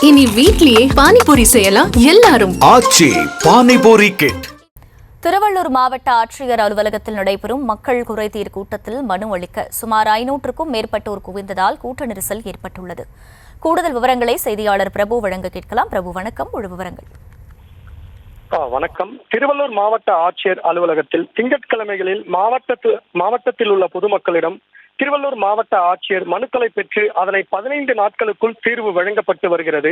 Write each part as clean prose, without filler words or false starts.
இனி வீட்லயே பானிபூரி செய்யலாம் எல்லாரும். ஆச்சி பானிபூரி கிட். திருவள்ளூர் மாவட்ட ஆட்சியர் அலுவலகத்தில் நடைபெறும் மக்கள் குறைதீர் கூட்டத்தில் மனு அளிக்க சுமார் 500க்கும் மேற்பட்டோர் குவிந்ததால் கூட்ட நெரிசல் ஏற்பட்டுள்ளது. கூடுதல் விவரங்களை செய்தியாளர் பிரபு வழங்க கேட்கலாம். பிரபு, வணக்கம். முழு விவரங்கள். வணக்கம். திருவள்ளூர் மாவட்ட ஆட்சியர் அலுவலகத்தில் திங்கட்கிழமைகளில் மாவட்டத்தில் உள்ள பொதுமக்களிடம் திருவள்ளூர் மாவட்ட ஆட்சியர் மனுக்களை பெற்று அதனை 15 நாட்களுக்குள் தீர்வு வழங்கப்பட்டு வருகிறது.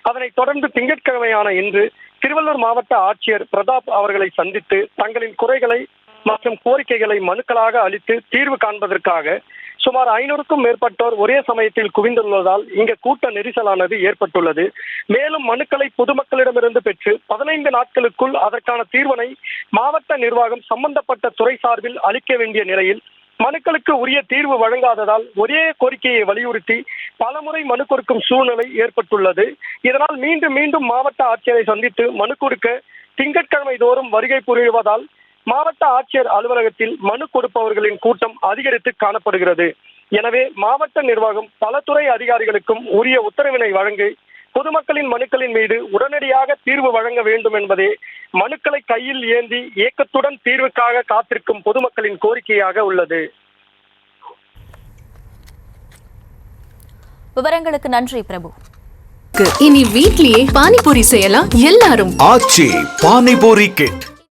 அதனைத் தொடர்ந்து திங்கட்கிழமையான இன்று திருவள்ளூர் மாவட்ட ஆட்சியர் பிரதாப் அவர்களை சந்தித்து தங்களின் குறைகளை மற்றும் கோரிக்கைகளை மனுக்களாக அளித்து தீர்வு காண்பதற்காக சுமார் 500க்கும் மேற்பட்டோர் ஒரே சமயத்தில் குவிந்துள்ளதால் இங்கு கூட்ட நெரிசலானது ஏற்பட்டுள்ளது. மேலும் மனுக்களை பொதுமக்களிடமிருந்து பெற்று 15 நாட்களுக்குள் அதற்கான தீர்வினை மாவட்ட நிர்வாகம் சம்பந்தப்பட்ட துறை சார்பில் அளிக்க வேண்டிய நிலையில் மனுக்களுக்கு உரிய தீர்வு வழங்காததால் ஒரே கோரிக்கையை வலியுறுத்தி பலமுறை மனு கொடுக்கும் சூழ்நிலை ஏற்பட்டுள்ளது. இதனால் மீண்டும் மாவட்ட ஆட்சியரை சந்தித்து மனு கொடுக்க திங்கட்கிழமை தோறும் வருகை புரிவதால் மாவட்ட ஆட்சியர் அலுவலகத்தில் மனு கொடுப்பவர்களின் கூட்டம் அதிகரித்து காணப்படுகிறது. எனவே மாவட்ட நிர்வாகம் பல துறை அதிகாரிகளுக்கும் உரிய உத்தரவினை வழங்கி பொதுமக்களின் மனுக்களின் மீது உடனடியாக தீர்வு வழங்க வேண்டும் என்பதே மனுக்களை கையில் ஏந்தி ஏக்கத்துடன் தீர்வுக்காக காத்திருக்கும் பொதுமக்களின் கோரிக்கையாக உள்ளது. விவரங்களுக்கு நன்றி பிரபு. இனி வீட்லயே பானிபூரி செய்யலாம் எல்லாரும். ஆச்சி பானிபூரி கிட்.